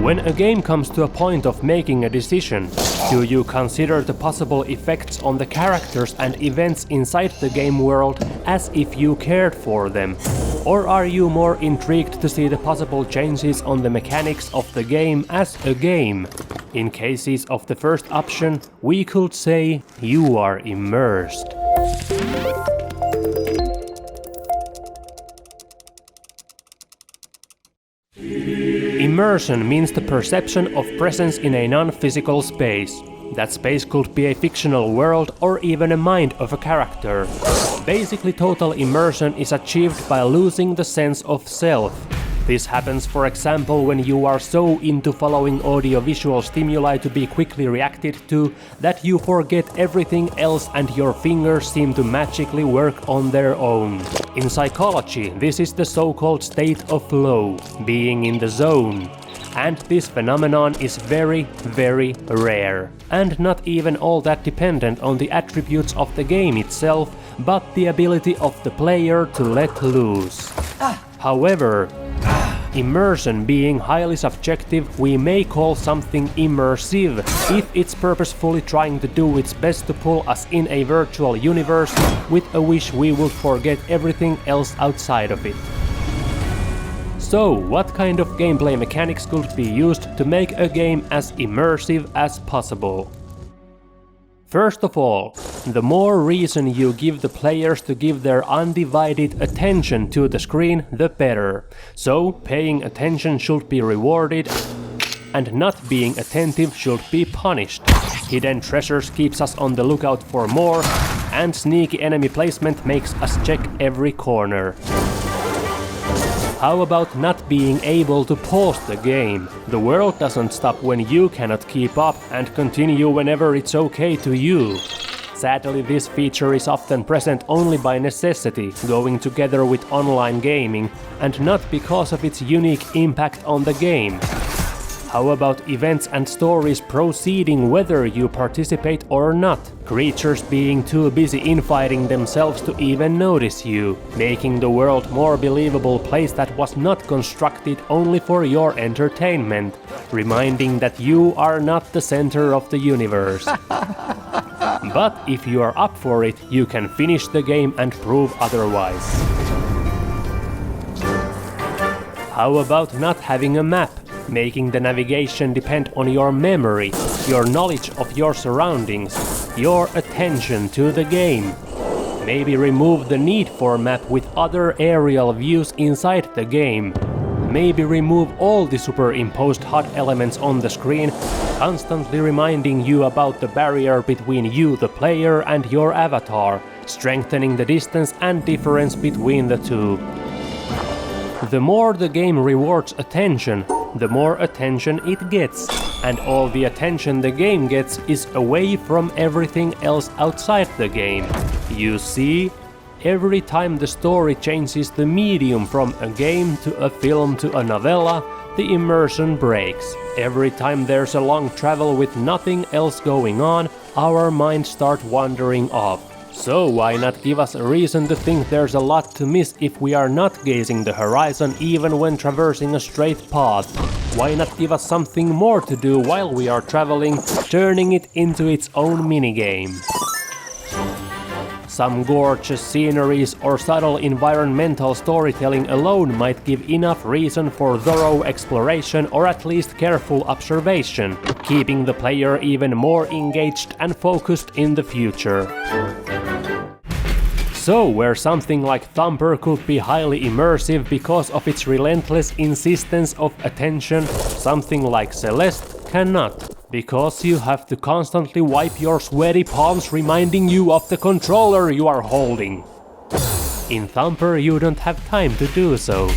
When a game comes to a point of making a decision, do you consider the possible effects on the characters and events inside the game world as if you cared for them? Or are you more intrigued to see the possible changes on the mechanics of the game as a game? In cases of the first option, we could say you are immersed. Immersion means the perception of presence in a non-physical space. That space could be a fictional world or even a mind of a character. Basically, total immersion is achieved by losing the sense of self. This happens, for example, when you are so into following audiovisual stimuli to be quickly reacted to that you forget everything else and your fingers seem to magically work on their own. In psychology, this is the so-called state of flow, being in the zone. And this phenomenon is very, very rare, and not even all that dependent on the attributes of the game itself, but the ability of the player to let loose. However, immersion being highly subjective, we may call something immersive if it's purposefully trying to do its best to pull us in a virtual universe with a wish we would forget everything else outside of it. So, what kind of gameplay mechanics could be used to make a game as immersive as possible? First of all, the more reason you give the players to give their undivided attention to the screen, the better. So, paying attention should be rewarded, and not being attentive should be punished. Hidden treasures keeps us on the lookout for more, and sneaky enemy placement makes us check every corner. How about not being able to pause the game? The world doesn't stop when you cannot keep up and continue whenever it's okay to you. Sadly, this feature is often present only by necessity, going together with online gaming, and not because of its unique impact on the game. How about events and stories proceeding whether you participate or not? Creatures being too busy infighting themselves to even notice you, making the world more believable place that was not constructed only for your entertainment, reminding that you are not the center of the universe. But if you are up for it, you can finish the game and prove otherwise. How about not having a map? Making the navigation depend on your memory, your knowledge of your surroundings, your attention to the game. Maybe remove the need for a map with other aerial views inside the game. Maybe remove all the superimposed HUD elements on the screen, constantly reminding you about the barrier between you, the player, and your avatar, strengthening the distance and difference between the two. The more the game rewards attention, the more attention it gets, and all the attention the game gets is away from everything else outside the game. You see, every time the story changes the medium from a game to a film to a novella, the immersion breaks. Every time there's a long travel with nothing else going on, our minds start wandering off. So why not give us a reason to think there's a lot to miss if we are not gazing the horizon even when traversing a straight path? Why not give us something more to do while we are traveling, turning it into its own minigame? Some gorgeous sceneries or subtle environmental storytelling alone might give enough reason for thorough exploration or at least careful observation, keeping the player even more engaged and focused in the future. So, where something like Thumper could be highly immersive because of its relentless insistence of attention, something like Celeste cannot. Because you have to constantly wipe your sweaty palms reminding you of the controller you are holding. In Thumper you don't have time to do so.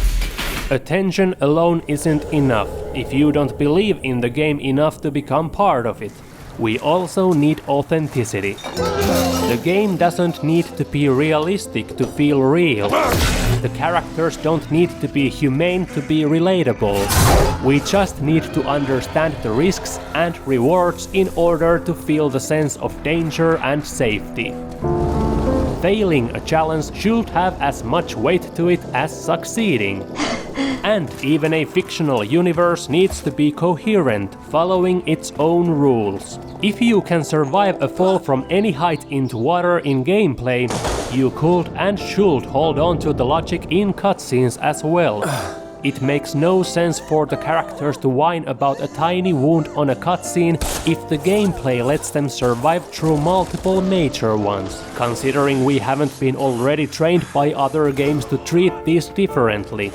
Attention alone isn't enough if you don't believe in the game enough to become part of it. We also need authenticity. The game doesn't need to be realistic to feel real. The characters don't need to be humane to be relatable. We just need to understand the risks and rewards in order to feel the sense of danger and safety. Failing a challenge should have as much weight to it as succeeding. And even a fictional universe needs to be coherent, following its own rules. If you can survive a fall from any height into water in gameplay, you could and should hold on to the logic in cutscenes as well. It makes no sense for the characters to whine about a tiny wound on a cutscene if the gameplay lets them survive through multiple major ones, considering we haven't been already trained by other games to treat these differently.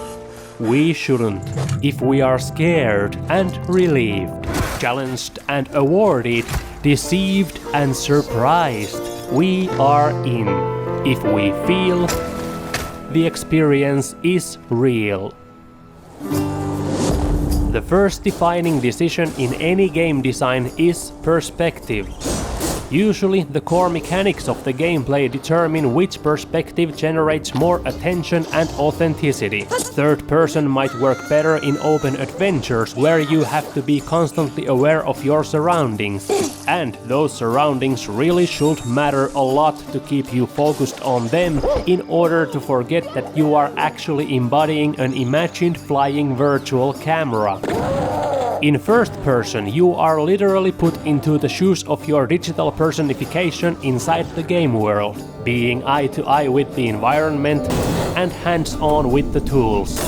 We shouldn't. If we are scared and relieved, challenged and awarded, deceived and surprised, we are in. If we feel, the experience is real. The first defining decision in any game design is perspective. Usually, the core mechanics of the gameplay determine which perspective generates more attention and authenticity. Third person might work better in open adventures where you have to be constantly aware of your surroundings. And those surroundings really should matter a lot to keep you focused on them in order to forget that you are actually embodying an imagined flying virtual camera. In first person, you are literally put into the shoes of your digital personification inside the game world, being eye to eye with the environment and hands-on with the tools.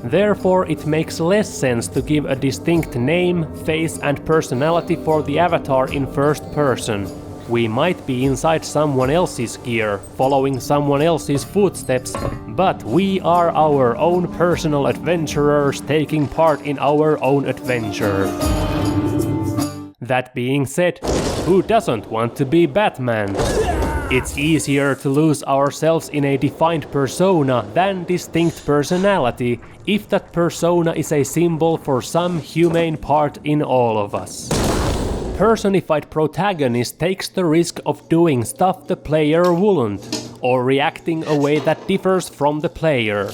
Therefore, it makes less sense to give a distinct name, face and personality for the avatar in first person. We might be inside someone else's gear, following someone else's footsteps, but we are our own personal adventurers taking part in our own adventure. That being said, who doesn't want to be Batman? It's easier to lose ourselves in a defined persona than distinct personality, if that persona is a symbol for some humane part in all of us. Personified protagonist takes the risk of doing stuff the player wouldn't, or reacting a way that differs from the player.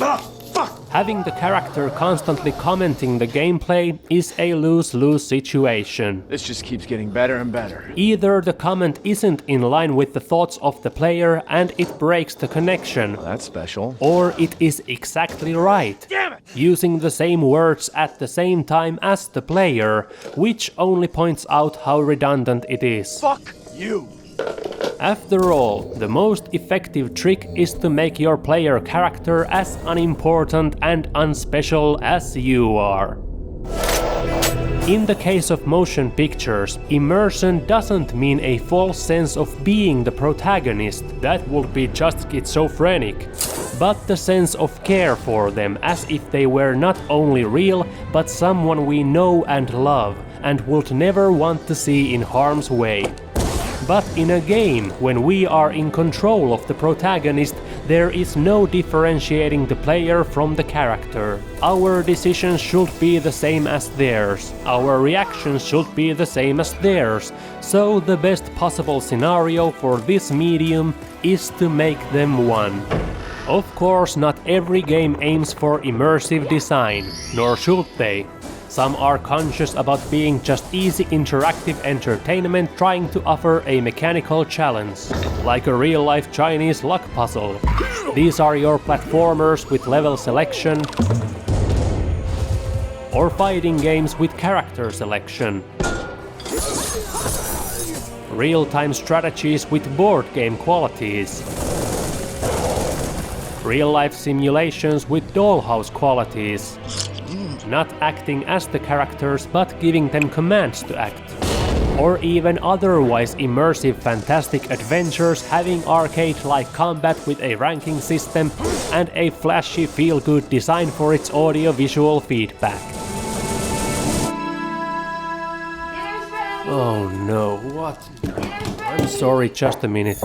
Having the character constantly commenting the gameplay is a lose-lose situation. This just keeps getting better and better. Either the comment isn't in line with the thoughts of the player and it breaks the connection. Well, that's special. Or it is exactly right. Damn it! Using the same words at the same time as the player, which only points out how redundant it is. Fuck you! After all, the most effective trick is to make your player character as unimportant and unspecial as you are. In the case of motion pictures, immersion doesn't mean a false sense of being the protagonist, that would be just schizophrenic, but the sense of care for them as if they were not only real, but someone we know and love, and would never want to see in harm's way. But in a game, when we are in control of the protagonist, there is no differentiating the player from the character. Our decisions should be the same as theirs. Our reactions should be the same as theirs. So the best possible scenario for this medium is to make them one. Of course, not every game aims for immersive design, nor should they. Some are conscious about being just easy interactive entertainment trying to offer a mechanical challenge, like a real-life Chinese luck puzzle. These are your platformers with level selection, or fighting games with character selection. Real-time strategies with board game qualities. Real-life simulations with dollhouse qualities. Not acting as the characters but giving them commands to act. Or even otherwise immersive fantastic adventures having arcade-like combat with a ranking system and a flashy feel-good design for its audio-visual feedback. Oh no, what? I'm sorry, just a minute.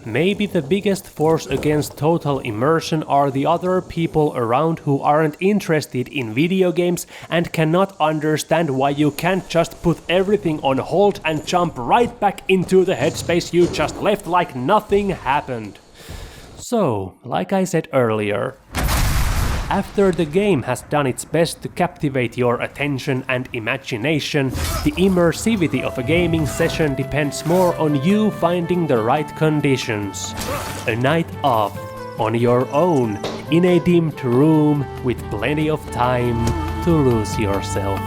Maybe the biggest force against total immersion are the other people around who aren't interested in video games and cannot understand why you can't just put everything on hold and jump right back into the headspace you just left like nothing happened. So, like I said earlier, After the game has done its best to captivate your attention and imagination, the immersivity of a gaming session depends more on you finding the right conditions. A night off, on your own, in a dimmed room with plenty of time to lose yourself.